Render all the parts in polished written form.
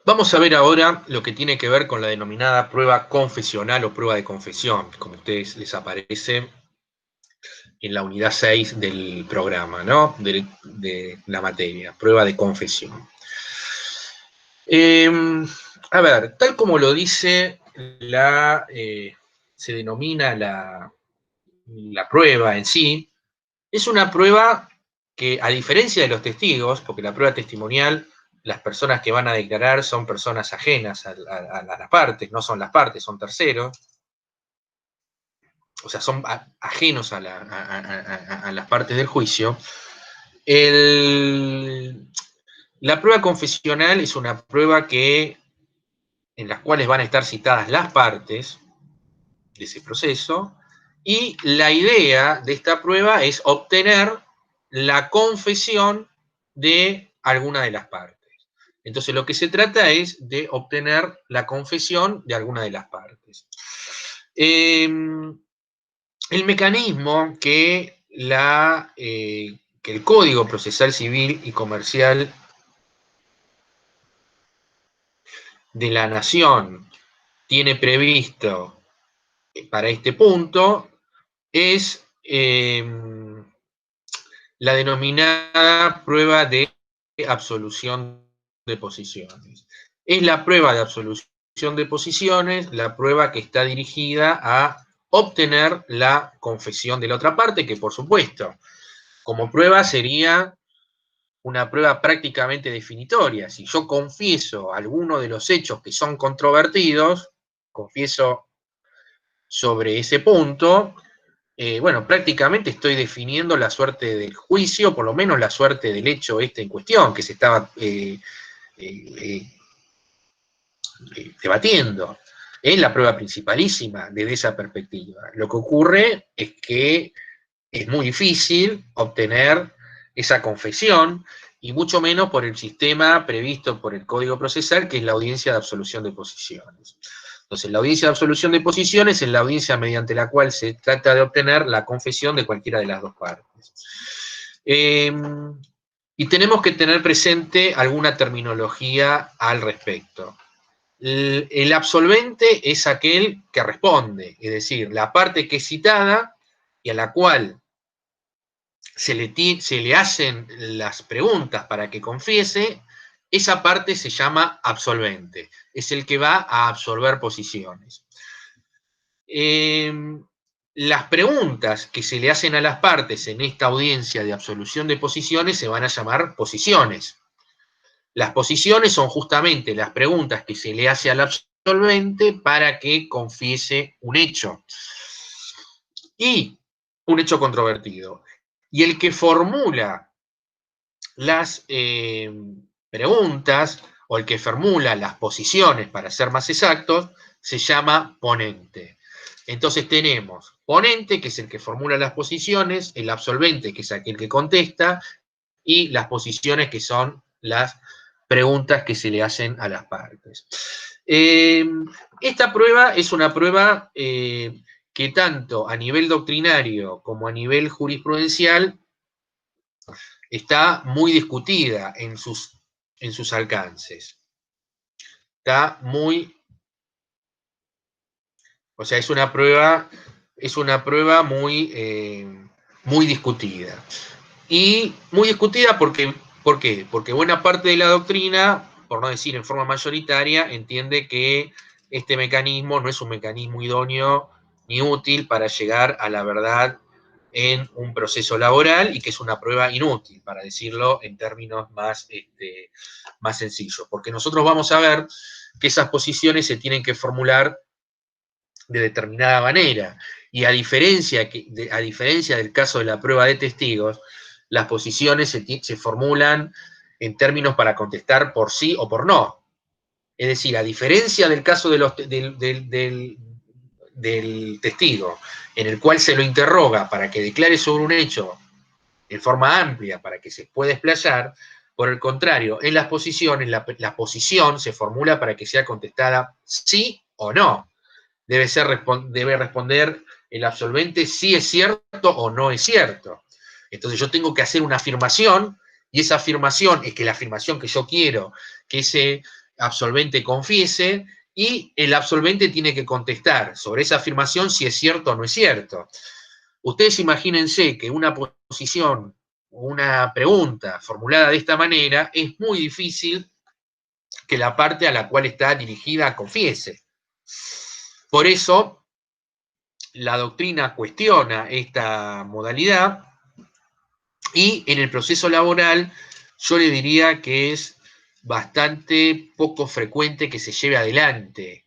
Vamos a ver ahora lo que tiene que ver con la denominada prueba confesional o prueba de confesión, como a ustedes les aparece en la unidad 6 del programa, ¿no? De la materia, prueba de confesión. A ver, tal como lo dice se denomina la prueba en sí, es una prueba que, a diferencia de los testigos, porque la prueba testimonial, las personas que van a declarar son personas ajenas a las partes, no son las partes, son terceros, o sea, son ajenos a las partes del juicio. La prueba confesional es una prueba en las cuales van a estar citadas las partes de ese proceso, y la idea de esta prueba es obtener la confesión de alguna de las partes. Entonces, lo que se trata es de obtener la confesión de alguna de las partes. El mecanismo que el Código Procesal Civil y Comercial de la Nación tiene previsto para este punto es la denominada prueba de absolución de posiciones. Es la prueba de absolución de posiciones, la prueba que está dirigida a obtener la confesión de la otra parte, que por supuesto, como prueba sería una prueba prácticamente definitoria. Si yo confieso alguno de los hechos que son controvertidos, confieso sobre ese punto, bueno, prácticamente estoy definiendo la suerte del juicio, por lo menos la suerte del hecho este en cuestión, que se estaba debatiendo. Es la prueba principalísima desde esa perspectiva. Lo que ocurre es que es muy difícil obtener esa confesión, y mucho menos por el sistema previsto por el Código Procesal, que es la audiencia de absolución de posiciones. Entonces, la audiencia de absolución de posiciones es la audiencia mediante la cual se trata de obtener la confesión de cualquiera de las dos partes. Y tenemos que tener presente alguna terminología al respecto. El absolvente es aquel que responde, es decir, la parte que es citada y a la cual se le hacen las preguntas para que confiese, esa parte se llama absolvente, es el que va a absolver posiciones. Las preguntas que se le hacen a las partes en esta audiencia de absolución de posiciones se van a llamar posiciones. Las posiciones son justamente las preguntas que se le hace al absolvente para que confiese un hecho. Y un hecho controvertido. Y el que formula las preguntas, o el que formula las posiciones, para ser más exactos, se llama ponente. Entonces tenemos ponente, que es el que formula las posiciones, el absolvente, que es aquel que contesta, y las posiciones, que son las preguntas que se le hacen a las partes. Esta prueba es una prueba que tanto a nivel doctrinario como a nivel jurisprudencial está muy discutida en sus alcances. Está muy, o sea, es una prueba muy discutida. Y muy discutida porque, ¿por qué? Porque buena parte de la doctrina, por no decir en forma mayoritaria, entiende que este mecanismo no es un mecanismo idóneo ni útil para llegar a la verdad en un proceso laboral, y que es una prueba inútil, para decirlo en términos más sencillos. Porque nosotros vamos a ver que esas posiciones se tienen que formular de determinada manera. Y a diferencia del caso de la prueba de testigos, las posiciones se formulan en términos para contestar por sí o por no. Es decir, a diferencia del caso del testigo, en el cual se lo interroga para que declare sobre un hecho en forma amplia, para que se pueda explayar, por el contrario, en las posiciones, la posición se formula para que sea contestada sí o no. Debe responder el absolvente si es cierto o no es cierto. Entonces yo tengo que hacer una afirmación, y esa afirmación es que la afirmación que yo quiero que ese absolvente confiese y el absolvente tiene que contestar sobre esa afirmación si es cierto o no es cierto. Ustedes imagínense que una posición o una pregunta formulada de esta manera es muy difícil que la parte a la cual está dirigida confiese. Por eso, la doctrina cuestiona esta modalidad y en el proceso laboral yo le diría que es bastante poco frecuente que se lleve adelante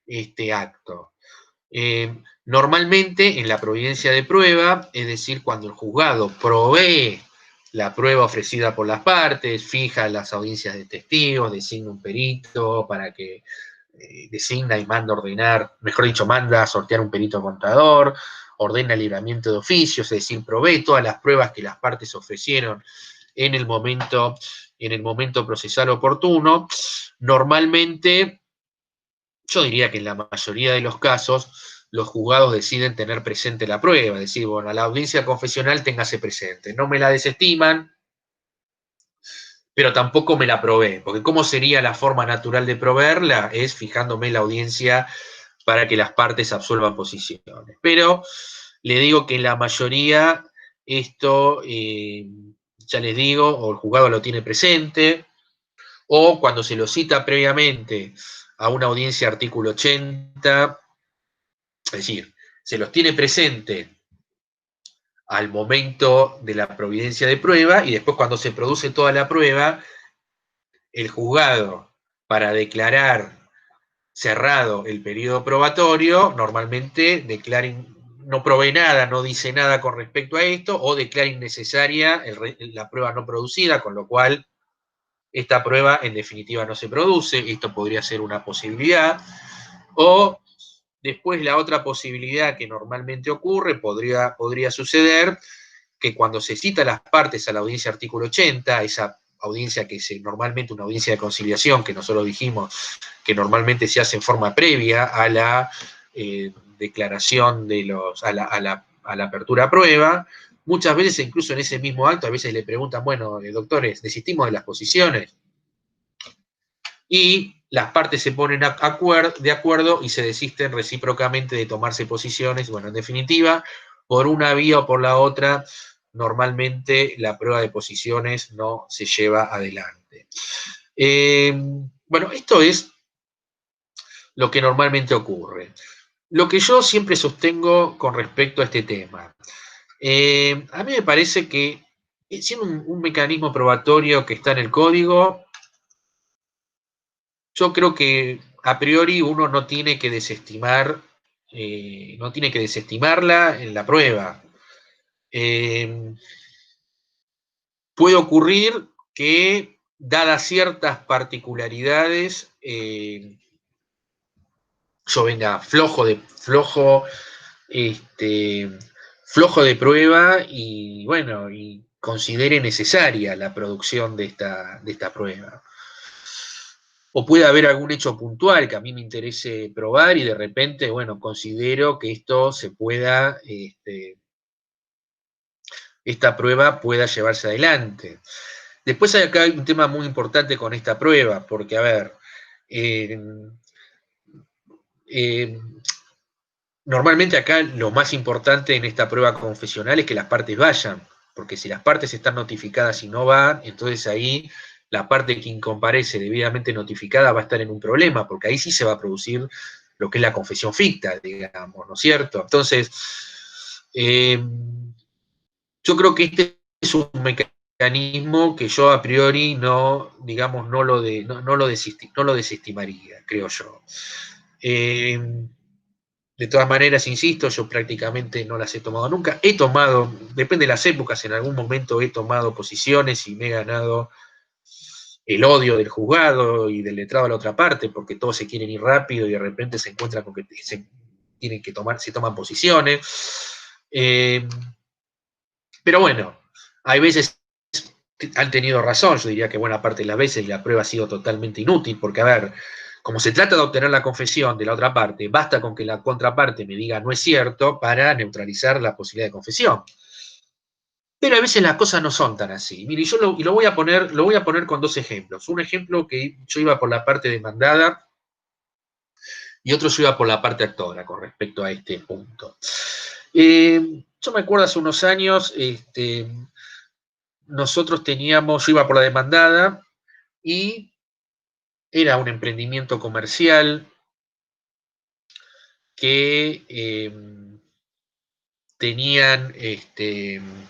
este acto. Normalmente en la providencia de prueba, es decir, cuando el juzgado provee la prueba ofrecida por las partes, fija las audiencias de testigos, designa un perito para que designa y manda ordenar, mejor dicho, manda a sortear un perito contador, ordena el libramiento de oficios, es decir, provee todas las pruebas que las partes ofrecieron en el momento procesal oportuno. Normalmente, yo diría que en la mayoría de los casos, los juzgados deciden tener presente la prueba, es decir, bueno, a la audiencia confesional téngase presente. No me la desestiman, pero tampoco me la probé, porque ¿cómo sería la forma natural de proveerla? Es fijándome la audiencia para que las partes absuelvan posiciones. Pero le digo que en la mayoría esto, ya les digo, o el juzgado lo tiene presente, o cuando se lo cita previamente a una audiencia artículo 80, es decir, se los tiene presente al momento de la providencia de prueba y después cuando se produce toda la prueba, el juzgado, para declarar cerrado el periodo probatorio, normalmente declara, no provee nada, no dice nada con respecto a esto, o declara innecesaria la prueba no producida, con lo cual esta prueba en definitiva no se produce. Esto podría ser una posibilidad. O después la otra posibilidad que normalmente ocurre, podría suceder que cuando se cita a las partes a la audiencia artículo 80, esa audiencia que es normalmente una audiencia de conciliación, que nosotros dijimos que normalmente se hace en forma previa a la declaración de a la apertura a prueba, muchas veces incluso en ese mismo acto, a veces le preguntan, bueno, doctores, ¿desistimos de las posiciones? Y las partes se ponen de acuerdo y se desisten recíprocamente de tomarse posiciones. Bueno, en definitiva, por una vía o por la otra, normalmente la prueba de posiciones no se lleva adelante. Bueno, esto es lo que normalmente ocurre. Lo que yo siempre sostengo con respecto a este tema. A mí me parece que, siendo un mecanismo probatorio que está en el código, yo creo que a priori uno no tiene que desestimar, no tiene que desestimarla en la prueba. Puede ocurrir que, dadas ciertas particularidades, yo venga flojo de prueba y bueno, y considere necesaria la producción de esta prueba. O puede haber algún hecho puntual que a mí me interese probar y de repente, bueno, considero que esto se pueda, esta prueba pueda llevarse adelante. Después hay acá un tema muy importante con esta prueba, porque, a ver, normalmente acá lo más importante en esta prueba confesional es que las partes vayan, porque si las partes están notificadas y no van, entonces ahí la parte que comparece debidamente notificada va a estar en un problema, porque ahí sí se va a producir lo que es la confesión ficta, digamos, ¿no es cierto? Entonces, yo creo que este es un mecanismo que yo a priori no, digamos, no lo desestimaría, creo yo. De todas maneras, insisto, yo prácticamente no las he tomado nunca. He tomado, depende de las épocas, en algún momento he tomado posiciones y me he ganado el odio del juzgado y del letrado a la otra parte, porque todos se quieren ir rápido y de repente se encuentran con que se toman posiciones. Pero bueno, hay veces han tenido razón, yo diría que buena parte de las veces la prueba ha sido totalmente inútil, porque, a ver, como se trata de obtener la confesión de la otra parte, basta con que la contraparte me diga no es cierto para neutralizar la posibilidad de confesión. Pero a veces las cosas no son tan así. Mire, lo voy a poner con dos ejemplos. Un ejemplo que yo iba por la parte demandada y otro yo iba por la parte actora con respecto a este punto. Yo me acuerdo hace unos años, yo iba por la demandada y era un emprendimiento comercial que tenían,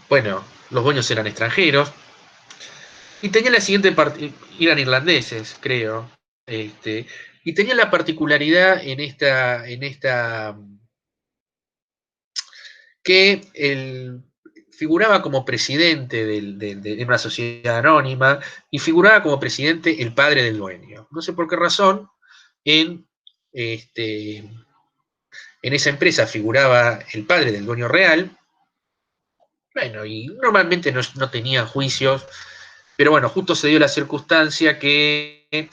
bueno, los dueños eran extranjeros y tenía la siguiente parte, eran irlandeses, creo, y tenía la particularidad que figuraba como presidente de una sociedad anónima y figuraba como presidente el padre del dueño. No sé por qué razón, en, este, en esa empresa figuraba el padre del dueño real. Bueno, y normalmente no tenían juicios, pero bueno, justo se dio la circunstancia que,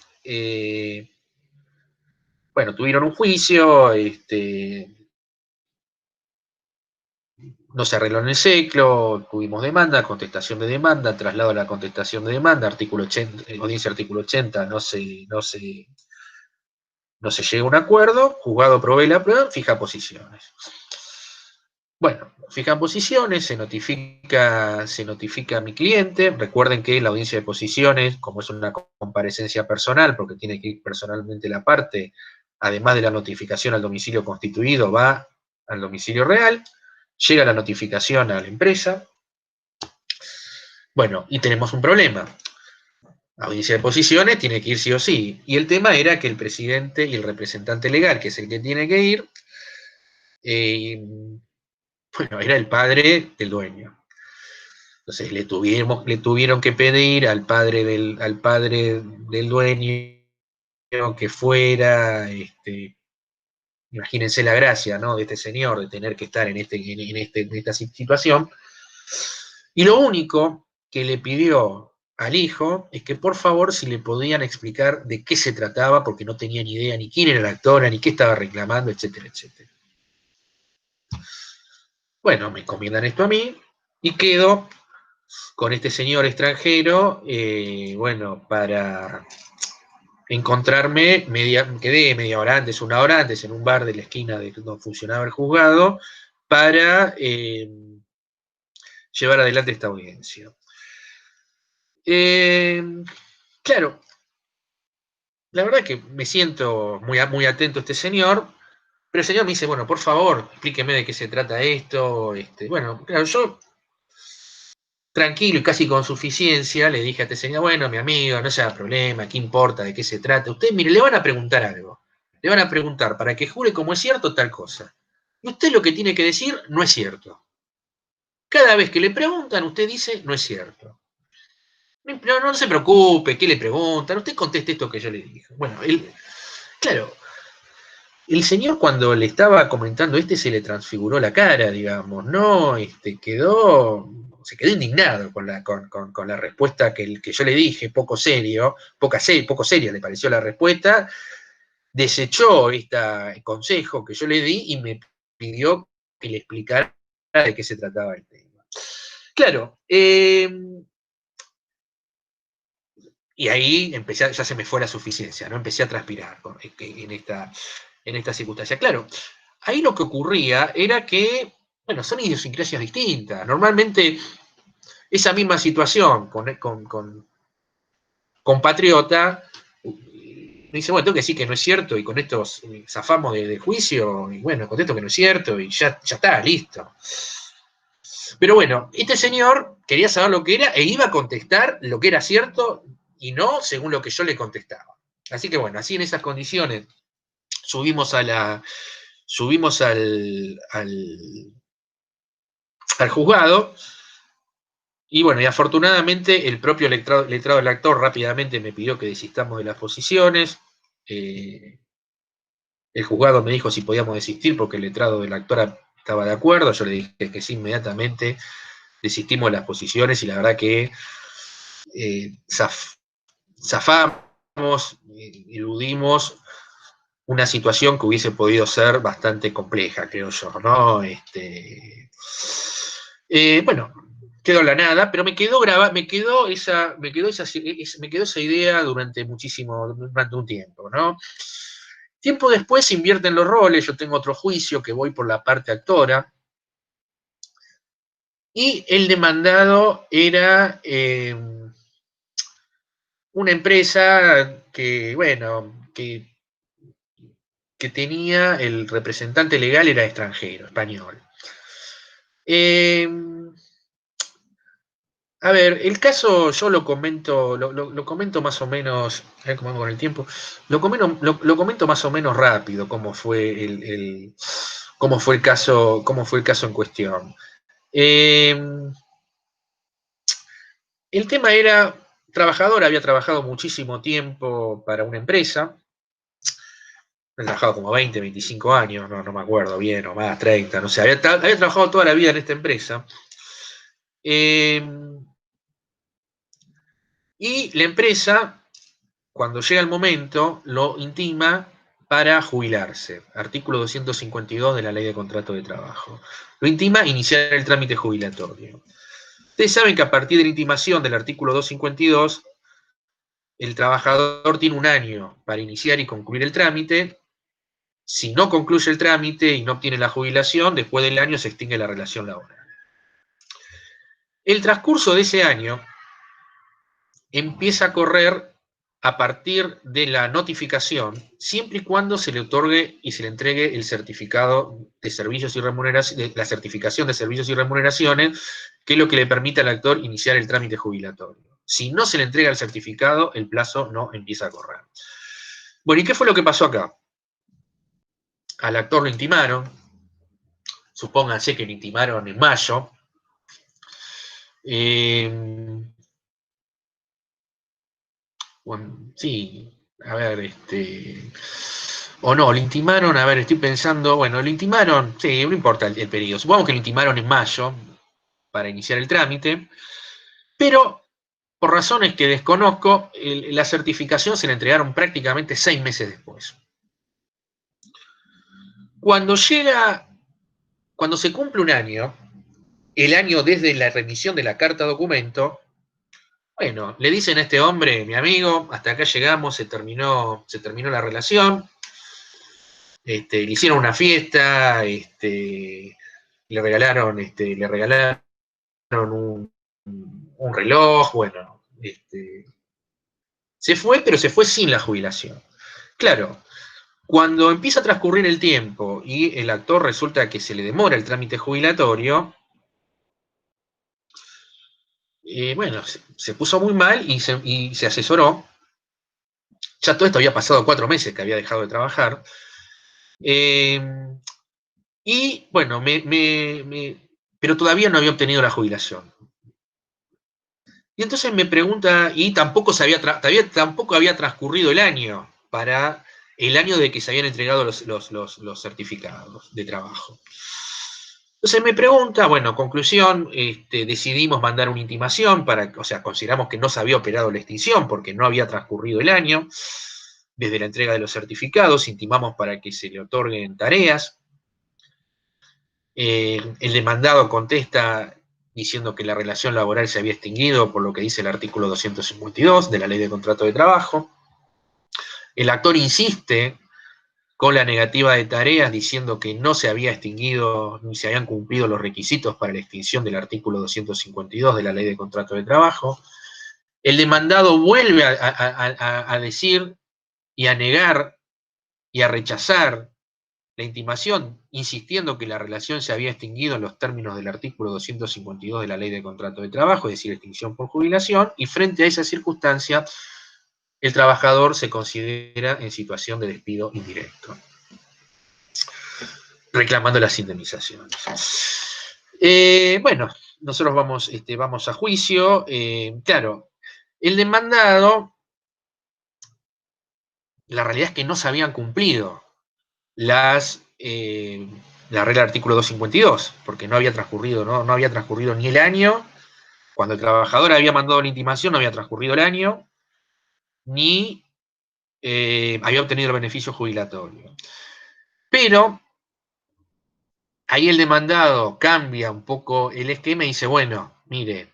bueno, tuvieron un juicio, no se arregló en el seclo, tuvimos demanda, contestación de demanda, traslado a la contestación de demanda, artículo 80, audiencia artículo 80, no se llega a un acuerdo, juzgado provee la prueba, fija posiciones. Bueno, fijan posiciones, se notifica a mi cliente. Recuerden que la audiencia de posiciones, como es una comparecencia personal, porque tiene que ir personalmente la parte, además de la notificación al domicilio constituido, va al domicilio real, llega la notificación a la empresa. Bueno, y tenemos un problema. La audiencia de posiciones tiene que ir sí o sí. Y el tema era que el presidente y el representante legal, que es el que tiene que ir, bueno, era el padre del dueño. Entonces le tuvieron que pedir al padre del dueño que fuera, imagínense la gracia, ¿no? De este señor, de tener que estar en esta situación. Y lo único que le pidió al hijo es que por favor si le podían explicar de qué se trataba, porque no tenía ni idea ni quién era la actora, ni qué estaba reclamando, etcétera, etcétera. Bueno, me encomiendan esto a mí y quedo con este señor extranjero, bueno, para encontrarme, quedé media hora antes, una hora antes, en un bar de la esquina de donde funcionaba el juzgado, para llevar adelante esta audiencia. Claro, la verdad que me siento muy atento a este señor, pero el señor me dice, bueno, por favor, explíqueme de qué se trata esto. Bueno, claro, yo tranquilo y casi con suficiencia, le dije a este señor, bueno, mi amigo, no se haga problema, ¿qué importa de qué se trata? Usted, mire, le van a preguntar algo. Le van a preguntar para que jure como es cierto tal cosa. Y usted lo que tiene que decir no es cierto. Cada vez que le preguntan, usted dice no es cierto. No se preocupe, ¿qué le preguntan? Usted conteste esto que yo le dije. Bueno, claro, el señor cuando le estaba comentando se le transfiguró la cara, digamos, ¿no? Se quedó indignado con la respuesta que yo le dije, poco seria le pareció la respuesta, desechó este consejo que yo le di y me pidió que le explicara de qué se trataba el tema. Claro, y ahí ya se me fue la suficiencia, ¿no? Empecé a transpirar en esta circunstancia. Claro, ahí lo que ocurría era que, bueno, son idiosincrasias distintas. Normalmente esa misma situación con compatriota, dice, bueno, tengo que decir que no es cierto y con esto zafamos de juicio y bueno, contesto que no es cierto y ya está, listo. Pero bueno, este señor quería saber lo que era e iba a contestar lo que era cierto y no según lo que yo le contestaba. Así que bueno, así en esas condiciones subimos al juzgado y bueno, y afortunadamente el propio letrado del actor rápidamente me pidió que desistamos de las posiciones. El juzgado me dijo si podíamos desistir porque el letrado del actor estaba de acuerdo. Yo le dije que sí inmediatamente. Desistimos de las posiciones y la verdad que zafamos, eludimos una situación que hubiese podido ser bastante compleja, creo yo, ¿no? Bueno, quedó en la nada, pero me quedó esa idea durante un tiempo, ¿no? Tiempo después se invierten los roles, yo tengo otro juicio que voy por la parte actora, y el demandado era una empresa que, bueno, que tenía, el representante legal era extranjero, español. Eh, A ver, el caso yo lo comento más o menos, a ver cómo vamos con el tiempo, lo comento más o menos rápido, cómo fue el caso en cuestión. Eh, el tema era, trabajador había trabajado muchísimo tiempo para una empresa, había trabajado como 20, 25 años, no me acuerdo bien, o más, 30, no sé, había trabajado toda la vida en esta empresa. Eh, y la empresa, cuando llega el momento, lo intima para jubilarse. Artículo 252 de la Ley de Contrato de Trabajo. Lo intima iniciar el trámite jubilatorio. Ustedes saben que a partir de la intimación del artículo 252, el trabajador tiene un año para iniciar y concluir el trámite. Si no concluye el trámite y no obtiene la jubilación, después del año se extingue la relación laboral. El transcurso de ese año empieza a correr a partir de la notificación, siempre y cuando se le otorgue y se le entregue el certificado de servicios y remuneraciones, la certificación de servicios y remuneraciones, que es lo que le permite al actor iniciar el trámite jubilatorio. Si no se le entrega el certificado, el plazo no empieza a correr. Bueno, ¿y qué fue lo que pasó acá? Al actor lo intimaron, supónganse que lo intimaron en mayo. Bueno, sí, a ver, o no, lo intimaron, a ver, estoy pensando, bueno, lo intimaron, sí, no importa el periodo, supongamos que lo intimaron en mayo para iniciar el trámite, pero por razones que desconozco, la certificación se la entregaron prácticamente 6 meses después. Cuando llega, cuando se cumple un año, el año desde la remisión de la carta documento, bueno, le dicen a este hombre, mi amigo, hasta acá llegamos, se terminó la relación, le hicieron una fiesta, le regalaron un reloj, bueno, se fue, pero se fue sin la jubilación. Claro, cuando empieza a transcurrir el tiempo y el actor resulta que se le demora el trámite jubilatorio, bueno, se puso muy mal y se asesoró. Ya todo esto había pasado 4 meses que había dejado de trabajar. Eh, y bueno, pero todavía no había obtenido la jubilación. Y entonces me pregunta, y tampoco había transcurrido el año para el año de que se habían entregado los certificados de trabajo. Entonces me pregunta, bueno, conclusión, decidimos mandar una intimación o sea, consideramos que no se había operado la extinción porque no había transcurrido el año desde la entrega de los certificados, intimamos para que se le otorguen tareas. El demandado contesta diciendo que la relación laboral se había extinguido por lo que dice el artículo 252 de la Ley de Contrato de Trabajo. El actor insiste con la negativa de tareas diciendo que no se había extinguido ni se habían cumplido los requisitos para la extinción del artículo 252 de la Ley de Contrato de Trabajo. El demandado vuelve a decir y a negar y a rechazar la intimación, insistiendo que la relación se había extinguido en los términos del artículo 252 de la Ley de Contrato de Trabajo, es decir, extinción por jubilación, y frente a esa circunstancia, el trabajador se considera en situación de despido indirecto, reclamando las indemnizaciones. Bueno, nosotros vamos a juicio. Claro, el demandado, la realidad es que no se habían cumplido la regla del artículo 252, porque no había transcurrido, no había transcurrido ni el año, cuando el trabajador había mandado la intimación no había transcurrido el año, ni había obtenido el beneficio jubilatorio. Pero ahí el demandado cambia un poco el esquema y dice, bueno, mire,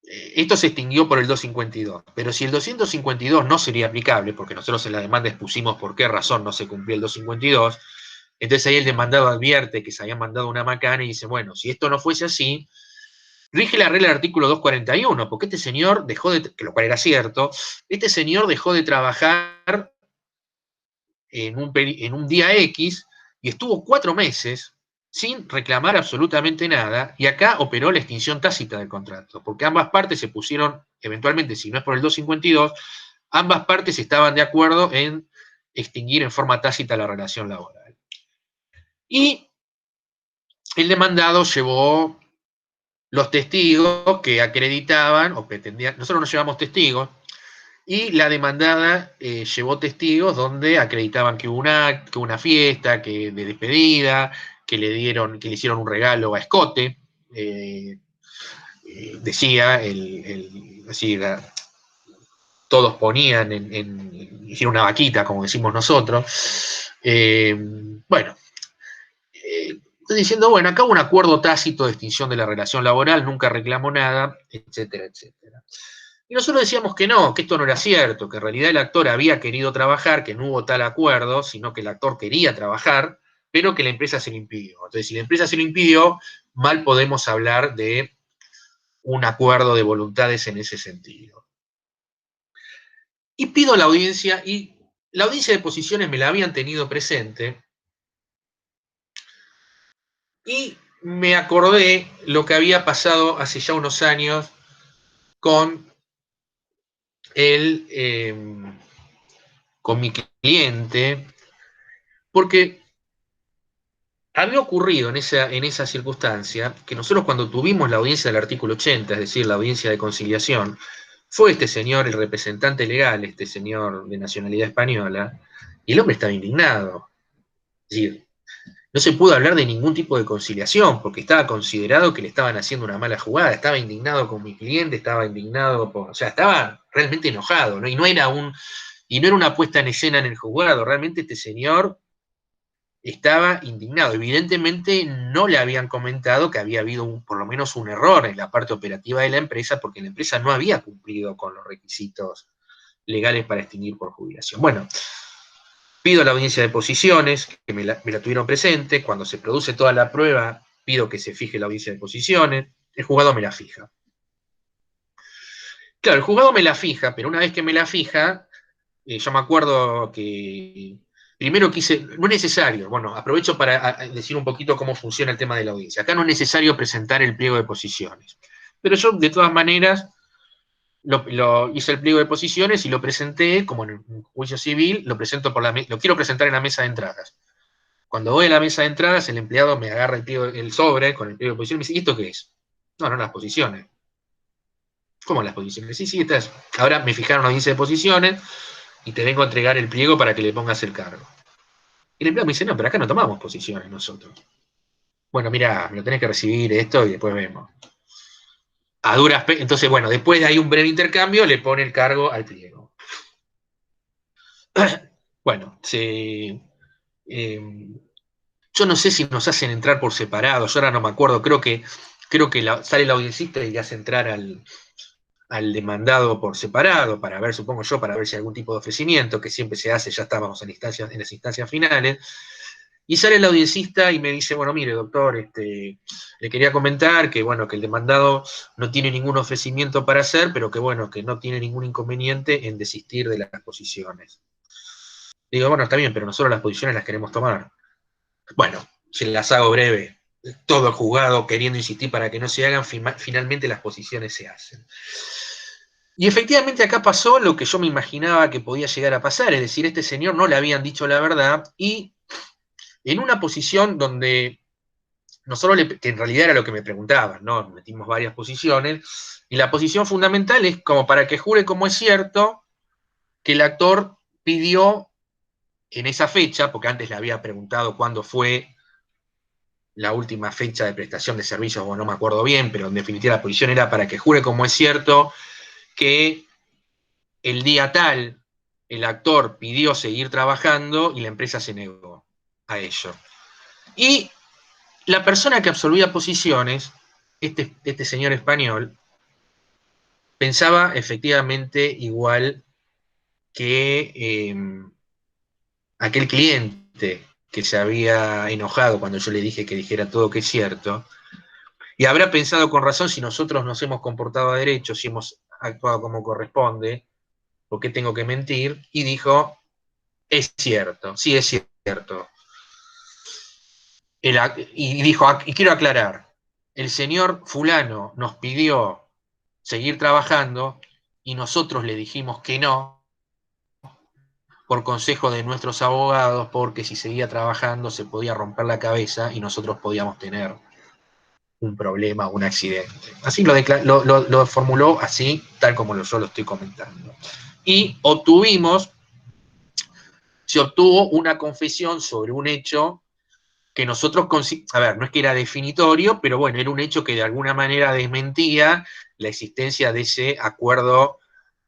esto se extinguió por el 252, pero si el 252 no sería aplicable, porque nosotros en la demanda expusimos por qué razón no se cumplió el 252, entonces ahí el demandado advierte que se había mandado una macana y dice, bueno, si esto no fuese así, rige la regla del artículo 241, porque este señor dejó de, que lo cual era cierto, este señor dejó de trabajar en un día X y estuvo 4 meses sin reclamar absolutamente nada, y acá operó la extinción tácita del contrato, porque ambas partes se pusieron, eventualmente, si no es por el 252, ambas partes estaban de acuerdo en extinguir en forma tácita la relación laboral. Y el demandado llevó los testigos que acreditaban o pretendían, nosotros no llevamos testigos, y la demandada llevó testigos donde acreditaban que hubo una fiesta, que de despedida, que le hicieron un regalo a Escote, decía, así, todos ponían hicieron una vaquita, como decimos nosotros. Bueno, estoy diciendo, bueno, acá hubo un acuerdo tácito de extinción de la relación laboral, nunca reclamó nada, etcétera, etcétera. Y nosotros decíamos que no, que esto no era cierto, que en realidad el actor había querido trabajar, que no hubo tal acuerdo, sino que el actor quería trabajar, pero que la empresa se lo impidió. Entonces, si la empresa se lo impidió, mal podemos hablar de un acuerdo de voluntades en ese sentido. Y pido la audiencia, y la audiencia de posiciones me la habían tenido presente, y me acordé lo que había pasado hace ya unos años con el, con mi cliente, porque había ocurrido en esa circunstancia que nosotros cuando tuvimos la audiencia del artículo 80, es decir, la audiencia de conciliación, fue este señor, el representante legal, este señor de nacionalidad española, y el hombre estaba indignado. Es decir, no se pudo hablar de ningún tipo de conciliación, porque estaba considerado que le estaban haciendo una mala jugada, estaba indignado con mi cliente, estaba indignado o sea, estaba realmente enojado, ¿no? Y no era una puesta en escena en el juzgado, realmente este señor estaba indignado. Evidentemente no le habían comentado que había habido por lo menos un error en la parte operativa de la empresa, porque la empresa no había cumplido con los requisitos legales para extinguir por jubilación. Bueno, pido la audiencia de posiciones, que me la tuvieron presente. Cuando se produce toda la prueba, pido que se fije la audiencia de posiciones. El juzgado me la fija. Claro, el juzgado me la fija, pero una vez que me la fija, yo me acuerdo que primero quise, no es necesario, bueno, aprovecho para decir un poquito cómo funciona el tema de la audiencia. Acá no es necesario presentar el pliego de posiciones, pero yo de todas maneras hice el pliego de posiciones y lo presenté, como en un juicio civil, lo quiero presentar en la mesa de entradas. Cuando voy a la mesa de entradas, el empleado me agarra el sobre con el pliego de posiciones y me dice, ¿y esto qué es? No, no, las posiciones. ¿Cómo las posiciones? Sí, sí, estas. Ahora me fijaron la audiencia de posiciones y te vengo a entregar el pliego para que le pongas el cargo. Y el empleado me dice, no, pero acá no tomamos posiciones nosotros. Bueno, mira, me lo tenés que recibir esto y después vemos. A duras penas. Entonces, bueno, después de ahí un breve intercambio, le pone el cargo al pliego. Bueno, yo no sé si nos hacen entrar por separado, yo ahora no me acuerdo, creo que sale la audiencista y le hace entrar al demandado por separado, para ver, supongo yo, para ver si hay algún tipo de ofrecimiento, que siempre se hace, ya estábamos en las instancias finales. Y sale el audiencista y me dice, bueno, mire, doctor, le quería comentar que, bueno, que el demandado no tiene ningún ofrecimiento para hacer, pero que, bueno, que no tiene ningún inconveniente en desistir de las posiciones. Digo, bueno, está bien, pero nosotros las posiciones las queremos tomar. Bueno, se las hago breve. Todo el juzgado queriendo insistir para que no se hagan, finalmente las posiciones se hacen. Y efectivamente acá pasó lo que yo me imaginaba que podía llegar a pasar, es decir, este señor no le habían dicho la verdad y en una posición donde nosotros, que en realidad era lo que me preguntaban, ¿no? Metimos varias posiciones, y la posición fundamental es como para que jure como es cierto que el actor pidió en esa fecha, porque antes le había preguntado cuándo fue la última fecha de prestación de servicios, o no me acuerdo bien, pero en definitiva la posición era para que jure como es cierto que el día tal el actor pidió seguir trabajando y la empresa se negó a ello. Y la persona que absolvía posiciones este señor español pensaba efectivamente igual que aquel cliente que se había enojado cuando yo le dije que dijera todo que es cierto, y habrá pensado con razón si nosotros nos hemos comportado a derecho, si hemos actuado como corresponde, ¿por qué tengo que mentir? Y dijo, es cierto, sí es cierto. Y dijo, y quiero aclarar, el señor fulano nos pidió seguir trabajando y nosotros le dijimos que no, por consejo de nuestros abogados, porque si seguía trabajando se podía romper la cabeza y nosotros podíamos tener un problema, un accidente. Así lo formuló así, tal como yo lo estoy comentando. Y se obtuvo una confesión sobre un hecho que nosotros, a ver, no es que era definitorio, pero bueno, era un hecho que de alguna manera desmentía la existencia de ese acuerdo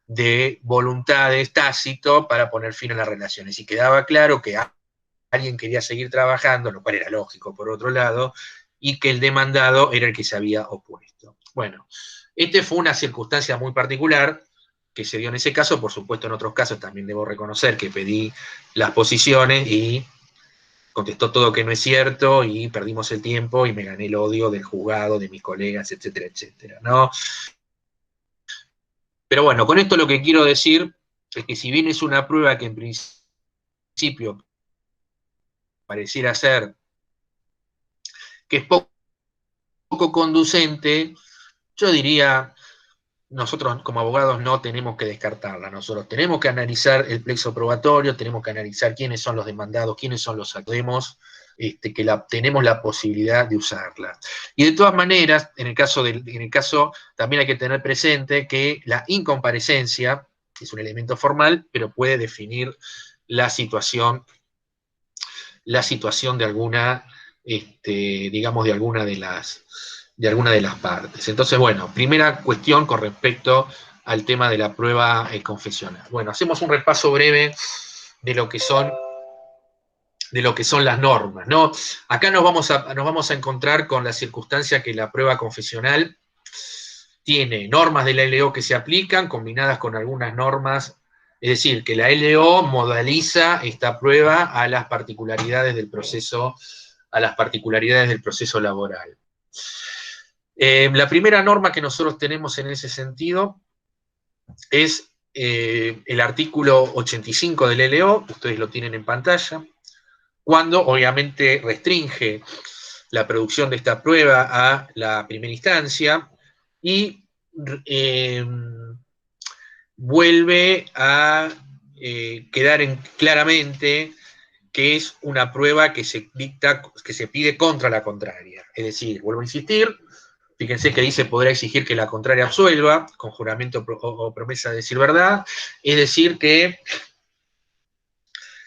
de voluntades tácito para poner fin a las relaciones. Y quedaba claro que alguien quería seguir trabajando, lo cual era lógico por otro lado, y que el demandado era el que se había opuesto. Bueno, este fue una circunstancia muy particular que se dio en ese caso, por supuesto en otros casos también debo reconocer que pedí las posiciones y contestó todo que no es cierto y perdimos el tiempo y me gané el odio del juzgado, de mis colegas, etcétera, etcétera, ¿no? Pero bueno, con esto lo que quiero decir es que si bien es una prueba que en principio pareciera ser que es poco conducente, yo diría, nosotros como abogados no tenemos que descartarla, nosotros tenemos que analizar el plexo probatorio, tenemos que analizar quiénes son los demandados, quiénes son los actores, que tenemos la posibilidad de usarla. Y de todas maneras, en el caso también hay que tener presente que la incomparecencia es un elemento formal, pero puede definir la situación de alguna, digamos, de alguna de las partes. Entonces, bueno, primera cuestión con respecto al tema de la prueba confesional. Bueno, hacemos un repaso breve de lo que son las normas, ¿no? Acá nos vamos a encontrar con la circunstancia que la prueba confesional tiene normas de la LO que se aplican combinadas con algunas normas, es decir, que la LO modaliza esta prueba a las particularidades del proceso laboral. La primera norma que nosotros tenemos en ese sentido es el artículo 85 del LO, ustedes lo tienen en pantalla, cuando obviamente restringe la producción de esta prueba a la primera instancia y eh, vuelve a quedar claramente que es una prueba que se pide contra la contraria. Es decir, vuelvo a insistir, fíjense que dice podrá exigir que la contraria absuelva, con juramento o promesa de decir verdad, es decir, que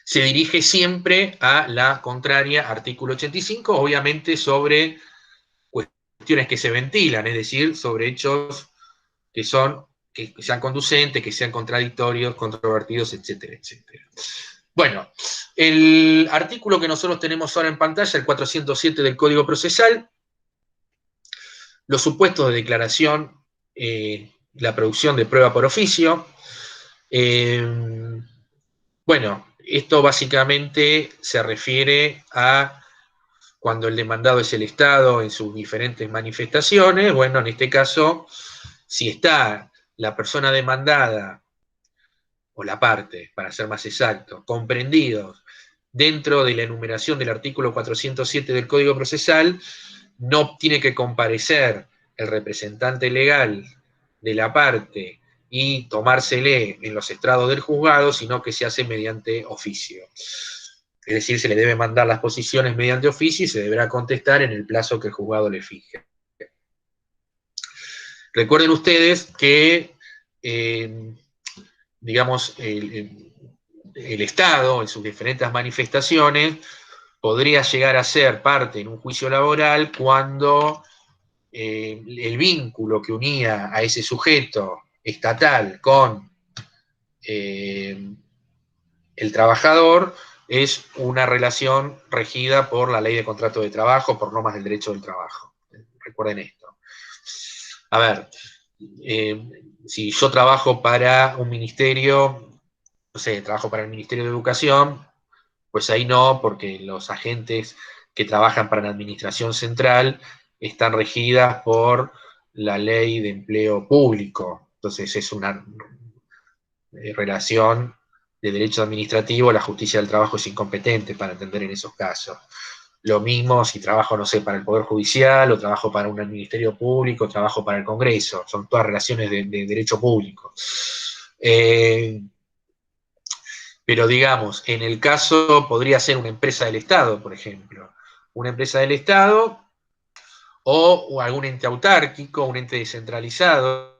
se dirige siempre a la contraria, artículo 85, obviamente sobre cuestiones que se ventilan, es decir, sobre hechos que sean conducentes, que sean contradictorios, controvertidos, etcétera, etcétera. Bueno, el artículo que nosotros tenemos ahora en pantalla, el 407 del Código Procesal, los supuestos de declaración, la producción de prueba por oficio. Bueno, esto básicamente se refiere a cuando el demandado es el Estado en sus diferentes manifestaciones. Bueno, en este caso, si está la persona demandada o la parte, para ser más exacto, comprendidos dentro de la enumeración del artículo 407 del Código Procesal, no tiene que comparecer el representante legal de la parte y tomársele en los estrados del juzgado, sino que se hace mediante oficio. Es decir, se le debe mandar las posiciones mediante oficio y se deberá contestar en el plazo que el juzgado le fije. Recuerden ustedes que digamos, el Estado en sus diferentes manifestaciones podría llegar a ser parte en un juicio laboral cuando el vínculo que unía a ese sujeto estatal con el trabajador es una relación regida por la ley de contrato de trabajo, por normas del derecho del trabajo. Recuerden esto. A ver, si yo trabajo para un ministerio, no sé, trabajo para el Ministerio de Educación, pues ahí no, porque los agentes que trabajan para la administración central están regidas por la ley de empleo público. Entonces es una relación de derecho administrativo, la justicia del trabajo es incompetente para atender en esos casos. Lo mismo si trabajo, no sé, para el Poder Judicial, o trabajo para un ministerio público, o trabajo para el Congreso. Son todas relaciones de derecho público. Pero digamos, en el caso podría ser una empresa del Estado, por ejemplo. Una empresa del Estado o algún ente autárquico, un ente descentralizado.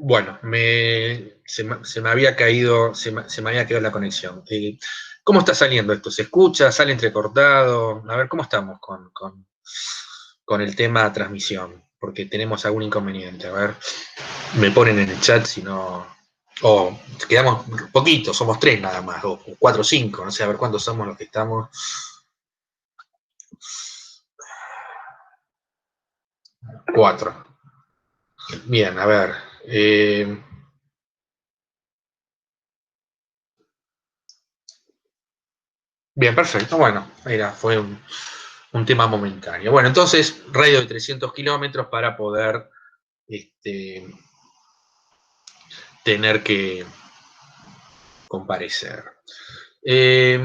Bueno, se me había caído, se me había quedado la conexión. ¿Cómo está saliendo esto? ¿Se escucha? ¿Sale entrecortado? A ver, ¿cómo estamos con el tema transmisión? Porque tenemos algún inconveniente. A ver, me ponen en el chat si no. O quedamos poquitos, somos tres nada más, o cuatro o cinco, no sé, a ver cuántos somos los que estamos. Cuatro. Bien, a ver. Bien, perfecto. Bueno, mira, fue un tema momentáneo. Bueno, entonces, radio de 300 kilómetros para poder este, tener que comparecer. Eh,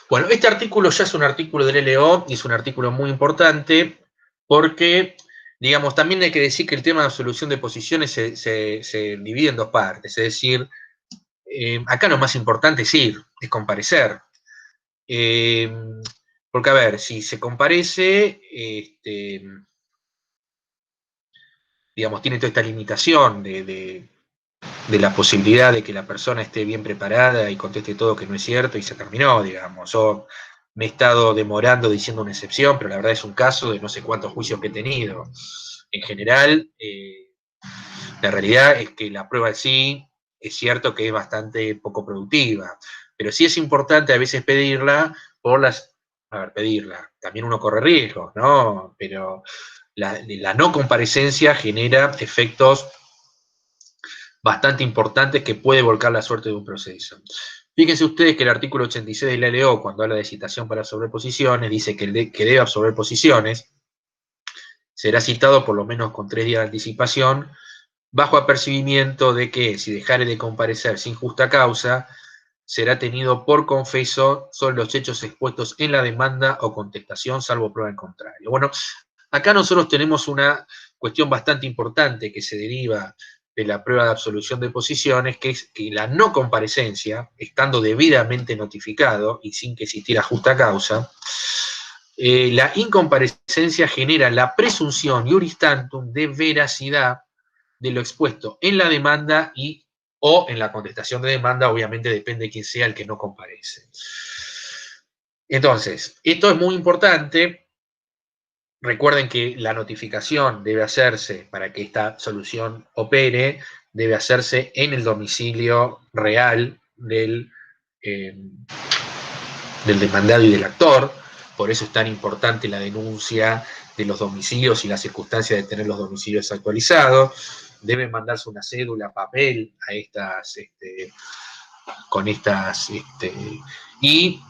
bueno, este artículo ya es un artículo del LO y es un artículo muy importante porque, digamos, también hay que decir que el tema de absolución de posiciones se divide en dos partes. Es decir, acá lo más importante es ir, es comparecer. Eh, porque, a ver, si se comparece, digamos, tiene toda esta limitación de la posibilidad de que la persona esté bien preparada y conteste todo que no es cierto y se terminó, digamos. Yo me he estado demorando diciendo una excepción, pero la verdad es un caso de no sé cuántos juicios que he tenido. En general, la realidad es que la prueba en sí es cierto que es bastante poco productiva, pero sí es importante a veces pedirla por las, a ver, pedirla, también uno corre riesgos, ¿no? Pero la no comparecencia genera efectos bastante importantes que puede volcar la suerte de un proceso. Fíjense ustedes que el artículo 86 de la LO, cuando habla de citación para sobreposiciones, dice que el que debe absorber posiciones será citado por lo menos con 3 días de anticipación, bajo apercibimiento de que, si dejare de comparecer sin justa causa, será tenido por confeso sobre los hechos expuestos en la demanda o contestación, salvo prueba en contrario. Bueno, Acá nosotros tenemos una cuestión bastante importante que se deriva de la prueba de absolución de posiciones, que es que la no comparecencia, estando debidamente notificado y sin que existiera justa causa, la incomparecencia genera la presunción iuris tantum de veracidad de lo expuesto en la demanda y o en la contestación de demanda, obviamente depende de quién sea el que no comparece. Entonces, esto es muy importante. Recuerden que la notificación debe hacerse, para que esta solución opere, debe hacerse en el domicilio real del demandado y del actor. Por eso es tan importante la denuncia de los domicilios y las circunstancias de tener los domicilios actualizados. Debe mandarse una cédula, papel a estas, con estas, y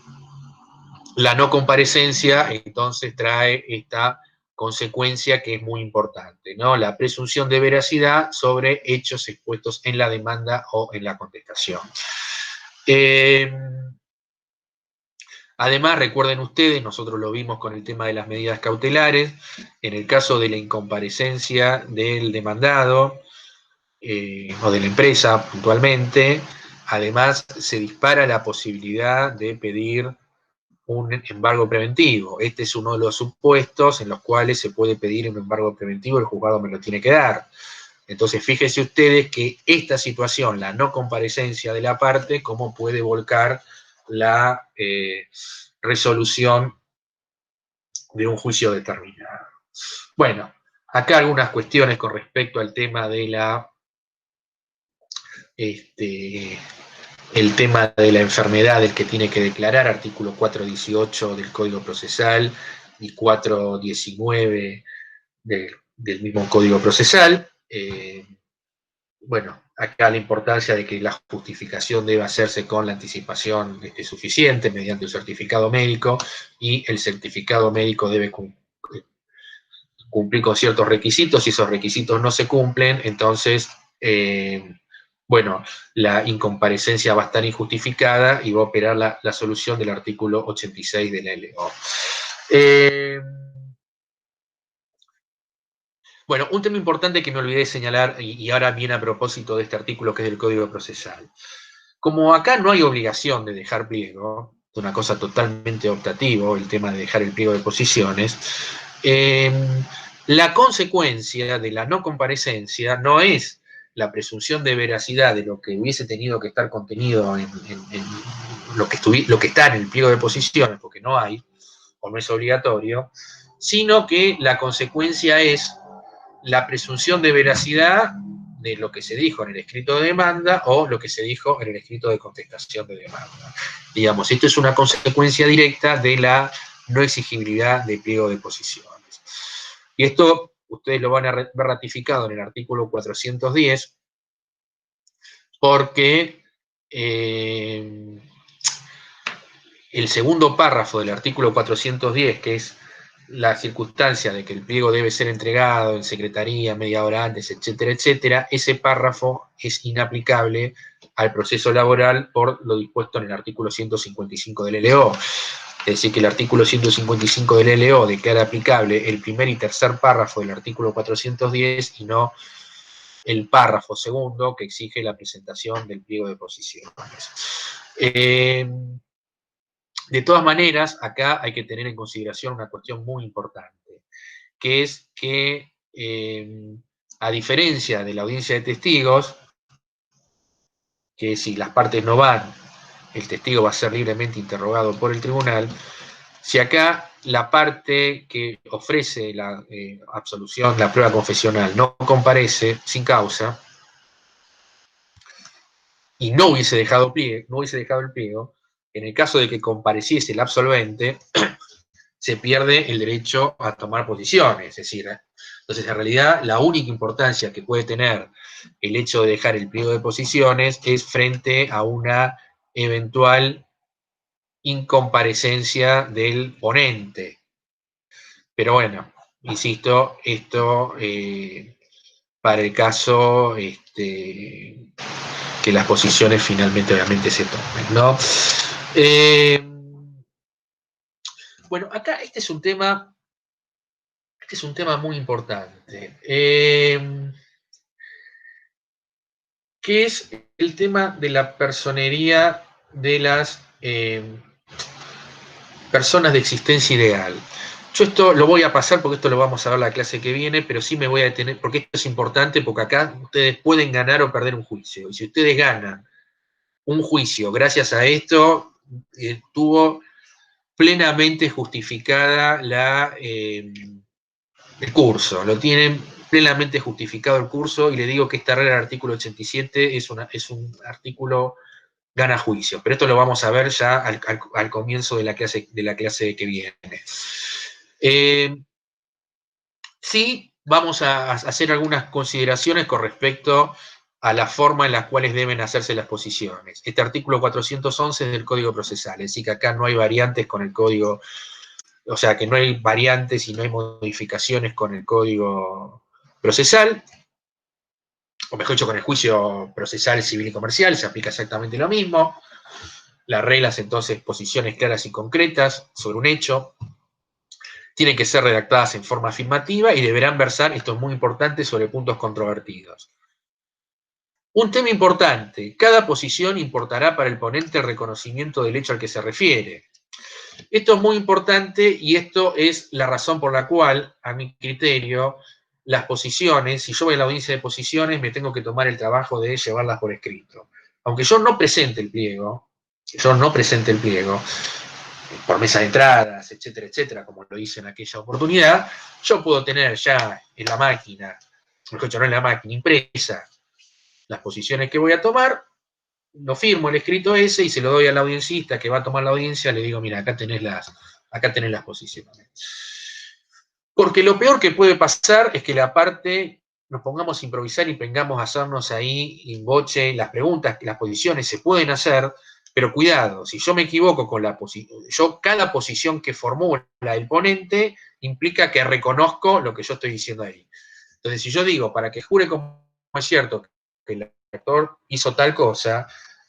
la no comparecencia entonces trae esta consecuencia que es muy importante, ¿no? La presunción de veracidad sobre hechos expuestos en la demanda o en la contestación. Además, recuerden ustedes, nosotros lo vimos con el tema de las medidas cautelares, en el caso de la incomparecencia del demandado o de la empresa puntualmente, además se dispara la posibilidad de pedir un embargo preventivo. Este es uno de los supuestos en los cuales se puede pedir un embargo preventivo, el juzgado me lo tiene que dar. Entonces, fíjense ustedes que esta situación, la no comparecencia de la parte, cómo puede volcar la resolución de un juicio determinado. Bueno, acá algunas cuestiones con respecto al tema de la el tema de la enfermedad del que tiene que declarar, artículo 418 del Código Procesal y 419 del mismo Código Procesal. Bueno, acá la importancia de que la justificación debe hacerse con la anticipación suficiente mediante un certificado médico, y el certificado médico debe cumplir con ciertos requisitos. Si esos requisitos no se cumplen, entonces, bueno, la incomparecencia va a estar injustificada y va a operar la solución del artículo 86 de la LO. Bueno, un tema importante que me olvidé de señalar, y ahora viene a propósito de este artículo que es del Código Procesal. Como acá no hay obligación de dejar pliego, es una cosa totalmente optativo el tema de dejar el pliego de posiciones, la consecuencia de la no comparecencia no es la presunción de veracidad de lo que hubiese tenido que estar contenido en lo que está en el pliego de posiciones, porque no hay, o no es obligatorio, sino que la consecuencia es la presunción de veracidad de lo que se dijo en el escrito de demanda o lo que se dijo en el escrito de contestación de demanda. Digamos, esto es una consecuencia directa de la no exigibilidad de pliego de posiciones. Y esto ustedes lo van a ver ratificado en el artículo 410, porque el segundo párrafo del artículo 410, que es la circunstancia de que el pliego debe ser entregado en secretaría media hora antes, etcétera, etcétera, ese párrafo es inaplicable al proceso laboral por lo dispuesto en el artículo 155 del LO. Es decir, que el artículo 155 del LO declara aplicable el primer y tercer párrafo del artículo 410 y no el párrafo segundo que exige la presentación del pliego de posiciones. De todas maneras, acá hay que tener en consideración una cuestión muy importante, que es que, a diferencia de la audiencia de testigos, que si las partes no van, el testigo va a ser libremente interrogado por el tribunal, si acá la parte que ofrece la absolución, la prueba confesional, no comparece sin causa y no hubiese dejado el pliego, en el caso de que compareciese el absolvente, se pierde el derecho a tomar posiciones. Es decir, entonces en realidad la única importancia que puede tener el hecho de dejar el pliego de posiciones es frente a una eventual incomparecencia del ponente. Pero bueno, insisto, esto para el caso que las posiciones finalmente obviamente se tomen, ¿no? Bueno, acá este es un tema Este es un tema muy importante. ¿Qué es el tema de la personería de las personas de existencia ideal? Yo esto lo voy a pasar porque esto lo vamos a ver la clase que viene, pero sí me voy a detener, porque esto es importante, porque acá ustedes pueden ganar o perder un juicio. Y si ustedes ganan un juicio gracias a esto, tuvo plenamente justificada el curso, lo tienen plenamente justificado el curso, y le digo que esta regla del artículo 87 es un artículo gana juicios, pero esto lo vamos a ver ya al comienzo de la clase que viene. Sí, vamos a hacer algunas consideraciones con respecto a la forma en las cuales deben hacerse las posiciones. Este artículo 411 es del Código Procesal, es decir, que acá no hay variantes con el Código, o sea, que no hay variantes y no hay modificaciones con el Código Procesal, o mejor dicho, con el juicio procesal civil y comercial, se aplica exactamente lo mismo. Las reglas, entonces, posiciones claras y concretas sobre un hecho, tienen que ser redactadas en forma afirmativa y deberán versar, esto es muy importante, sobre puntos controvertidos. Un tema importante, cada posición importará para el ponente el reconocimiento del hecho al que se refiere. Esto es muy importante y esto es la razón por la cual, a mi criterio, las posiciones, si yo voy a la audiencia de posiciones, me tengo que tomar el trabajo de llevarlas por escrito. Aunque yo no presente el pliego, por mesa de entradas, etcétera, etcétera, como lo hice en aquella oportunidad, yo puedo tener ya en la máquina, mejor dicho, no en la máquina, impresa, las posiciones que voy a tomar, lo firmo el escrito ese y se lo doy al audiencista que va a tomar la audiencia, le digo, mira, acá tenés las posiciones. Porque lo peor que puede pasar es que la parte nos pongamos a improvisar y vengamos a hacernos ahí en boche las preguntas, las posiciones se pueden hacer, pero cuidado, si yo me equivoco con la posición, cada posición que formula el ponente implica que reconozco lo que yo estoy diciendo ahí. Entonces, si yo digo, para que jure como es cierto que el actor hizo tal cosa,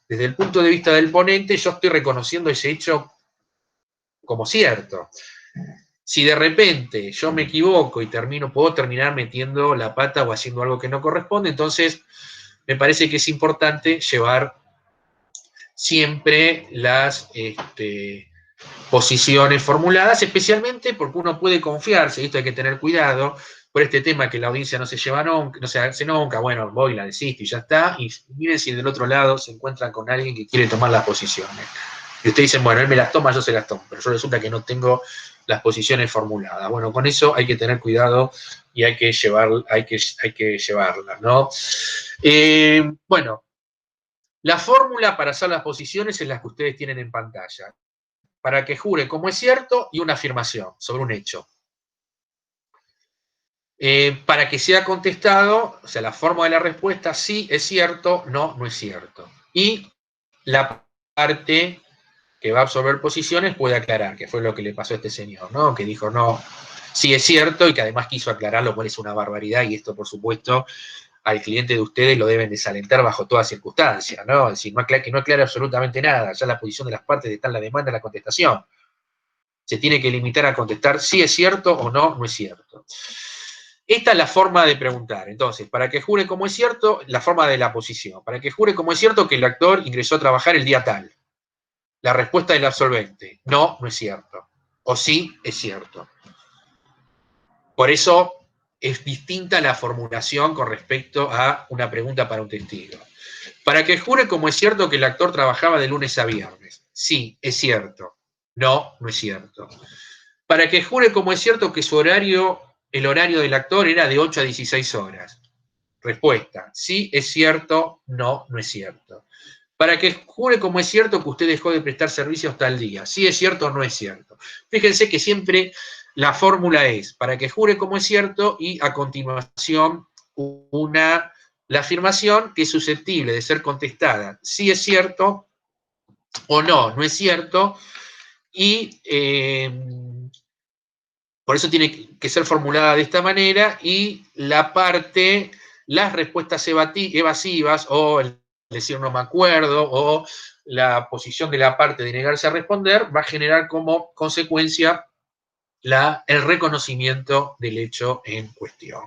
desde el punto de vista del ponente, yo estoy reconociendo ese hecho como cierto. Si de repente yo me equivoco y puedo terminar metiendo la pata o haciendo algo que no corresponde, entonces me parece que es importante llevar siempre las posiciones formuladas, especialmente porque uno puede confiarse, esto hay que tener cuidado, por este tema que la audiencia no se lleva nunca, no se hace nunca, bueno, voy, la desisto y ya está, y miren si del otro lado se encuentran con alguien que quiere tomar las posiciones. Y ustedes dicen, bueno, él me las toma, yo se las tomo, pero yo resulta que no tengo las posiciones formuladas. Bueno, con eso hay que tener cuidado y hay que llevarlas, ¿no? Bueno, la fórmula para hacer las posiciones es la que ustedes tienen en pantalla. Para que jure como es cierto y una afirmación sobre un hecho. Para que sea contestado, o sea, la forma de la respuesta, sí es cierto, no, no es cierto. Y la parte que va a absorber posiciones puede aclarar, que fue lo que le pasó a este señor, ¿no? Que dijo, no, sí es cierto, y que además quiso aclarar, lo cual es una barbaridad, y esto, por supuesto, al cliente de ustedes lo deben desalentar bajo toda circunstancia, ¿no? Es decir, que no aclara absolutamente nada, ya la posición de las partes está en la demanda, en la contestación. Se tiene que limitar a contestar si es cierto o no, no es cierto. Esta es la forma de preguntar. Entonces, para que jure como es cierto, la forma de la posición. Para que jure como es cierto que el actor ingresó a trabajar el día tal. La respuesta del absolvente, no, no es cierto. O sí, es cierto. Por eso es distinta la formulación con respecto a una pregunta para un testigo. Para que jure como es cierto que el actor trabajaba de lunes a viernes. Sí, es cierto. No, no es cierto. Para que jure como es cierto que el horario del actor era de 8 a 16 horas. Respuesta, sí es cierto, no, no es cierto. Para que jure como es cierto que usted dejó de prestar servicio hasta el día. Sí es cierto, no es cierto. Fíjense que siempre la fórmula es para que jure como es cierto y a continuación la afirmación que es susceptible de ser contestada. Sí es cierto o no, no es cierto. Y por eso tiene que ser formulada de esta manera y las respuestas evasivas o el decir no me acuerdo o la posición de la parte de negarse a responder va a generar como consecuencia el reconocimiento del hecho en cuestión.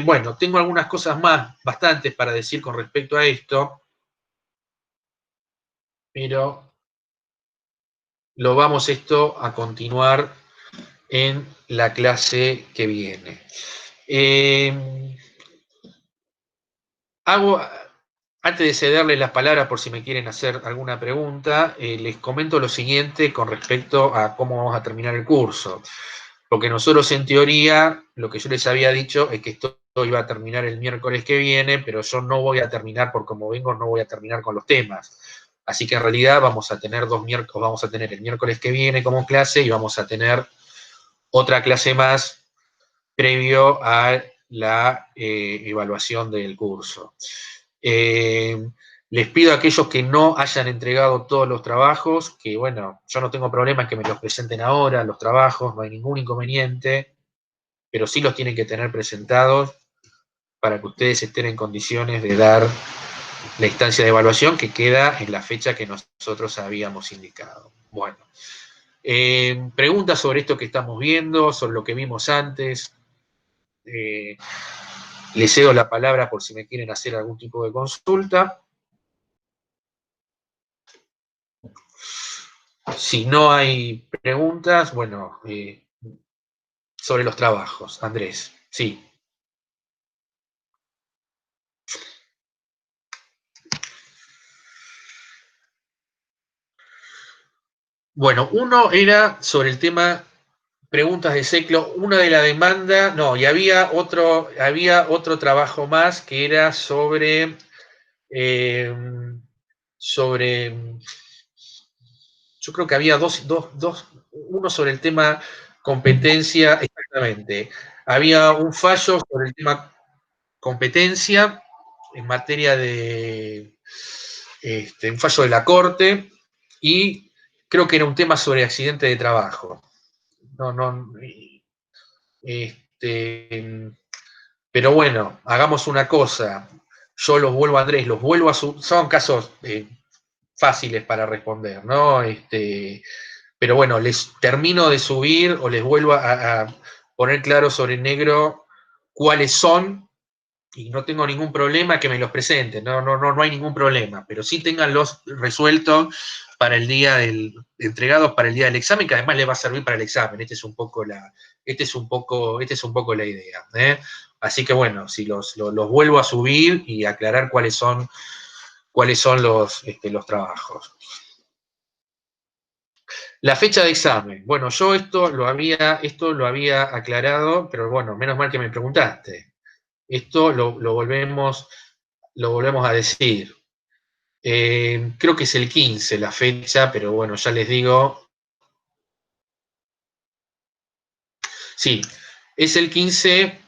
Bueno, tengo algunas cosas más, bastantes para decir con respecto a esto, pero lo vamos esto a continuar en la clase que viene. Antes de cederles las palabras por si me quieren hacer alguna pregunta, les comento lo siguiente con respecto a cómo vamos a terminar el curso. Porque nosotros en teoría, lo que yo les había dicho es que esto iba a terminar el miércoles que viene, pero yo no voy a terminar, por como vengo, no voy a terminar con los temas. Así que en realidad vamos a tener vamos a tener el miércoles que viene como clase y vamos a tener otra clase más previo a la evaluación del curso. Les pido a aquellos que no hayan entregado todos los trabajos, que bueno, yo no tengo problema en que me los presenten ahora, los trabajos, no hay ningún inconveniente, pero sí los tienen que tener presentados para que ustedes estén en condiciones de dar la instancia de evaluación que queda en la fecha que nosotros habíamos indicado. Bueno, preguntas sobre esto que estamos viendo, sobre lo que vimos antes. Les cedo la palabra por si me quieren hacer algún tipo de consulta. Si no hay preguntas, bueno, sobre los trabajos. Andrés, sí. Bueno, uno era sobre el tema preguntas de Seclo, una de la demanda, no, y había otro trabajo más que era sobre, yo creo que había uno sobre el tema competencia, exactamente. Había un fallo sobre el tema competencia en materia de un fallo de la Corte y creo que era un tema sobre accidente de trabajo. Pero bueno, hagamos una cosa. Yo los vuelvo, Andrés, los vuelvo a son casos fáciles para responder, ¿no? Pero bueno, les termino de subir o les vuelvo a poner claro sobre negro cuáles son y no tengo ningún problema que me los presenten, no hay ningún problema, pero sí tenganlos resueltos para el día entregados para el día del examen, que además les va a servir para el examen. Esta es un poco la idea. Así que bueno, si los vuelvo a subir y aclarar cuáles son los trabajos. La fecha de examen. Bueno, yo esto lo había aclarado, pero bueno, menos mal que me preguntaste. Esto lo volvemos a decir. Creo que es el 15 la fecha, pero bueno, ya les digo. Sí, es el 15.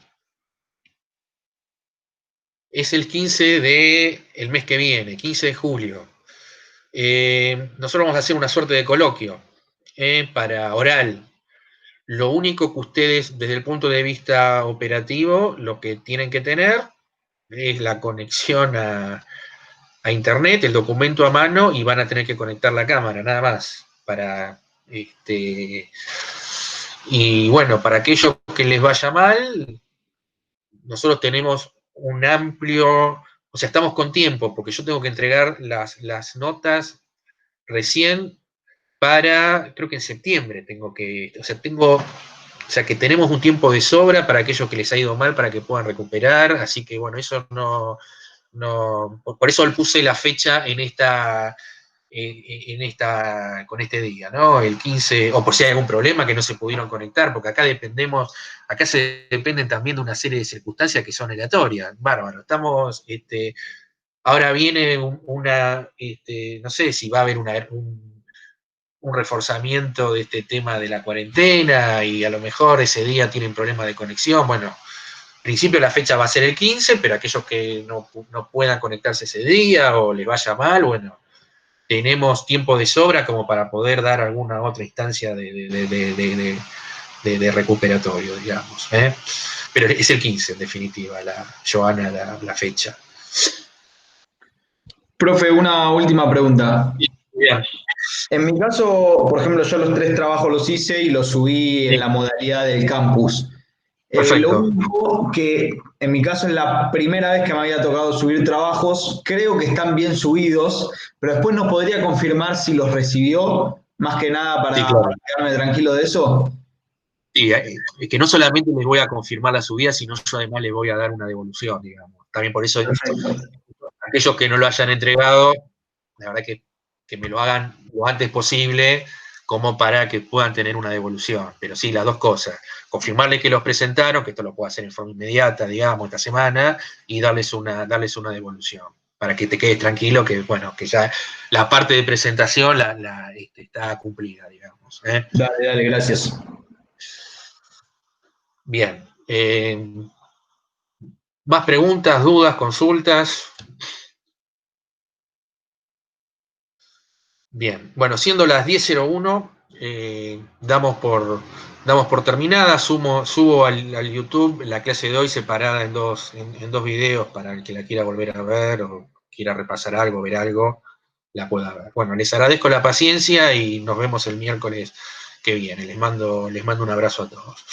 Es el 15 del mes que viene, 15 de julio. Nosotros vamos a hacer una suerte de coloquio para oral. Lo único que ustedes, desde el punto de vista operativo, lo que tienen que tener es la conexión a internet, el documento a mano, y van a tener que conectar la cámara, nada más. Y bueno, para aquellos que les vaya mal, nosotros tenemos un amplio, o sea, estamos con tiempo, porque yo tengo que entregar las notas recién creo que en septiembre o sea, que tenemos un tiempo de sobra para aquellos que les ha ido mal, para que puedan recuperar, así que bueno, eso por eso le puse la fecha con este día, ¿no? El 15, o por si hay algún problema que no se pudieron conectar, porque acá se dependen también de una serie de circunstancias que son aleatorias. Bárbaro, ahora viene no sé si va a haber un reforzamiento de este tema de la cuarentena y a lo mejor ese día tienen problemas de conexión. Bueno, en principio la fecha va a ser el 15, pero aquellos que no puedan conectarse ese día o les vaya mal, bueno, tenemos tiempo de sobra como para poder dar alguna otra instancia de recuperatorio, digamos. Pero es el 15, en definitiva, Joana, la fecha. Profe, una última pregunta. Bien. En mi caso, por ejemplo, yo los 3 trabajos los hice y los subí en Sí, la modalidad del campus. Lo perfecto. único que en mi caso es la primera vez que me había tocado subir trabajos, creo que están bien subidos, pero después no podría confirmar si los recibió, más que nada Sí, para claro. quedarme tranquilo de eso. Sí, es que no solamente les voy a confirmar la subida, sino yo además les voy a dar una devolución, digamos. También por eso, Perfecto. aquellos que no lo hayan entregado, la verdad que me lo hagan lo antes posible, como para que puedan tener una devolución. Pero sí, las dos cosas. Confirmarles que los presentaron, que esto lo puedo hacer en forma inmediata, digamos, esta semana, y darles una devolución. Para que te quedes tranquilo que, bueno, que ya la parte de presentación está cumplida, digamos. ¿Eh? Dale, dale, gracias. Bien. ¿Más preguntas, dudas, consultas? Bien. Bueno, siendo las 10:01, damos por terminada. Subo al YouTube la clase de hoy separada en dos videos para el que la quiera volver a ver o quiera repasar algo, ver algo, la pueda ver. Bueno, les agradezco la paciencia y nos vemos el miércoles que viene. Les mando un abrazo a todos.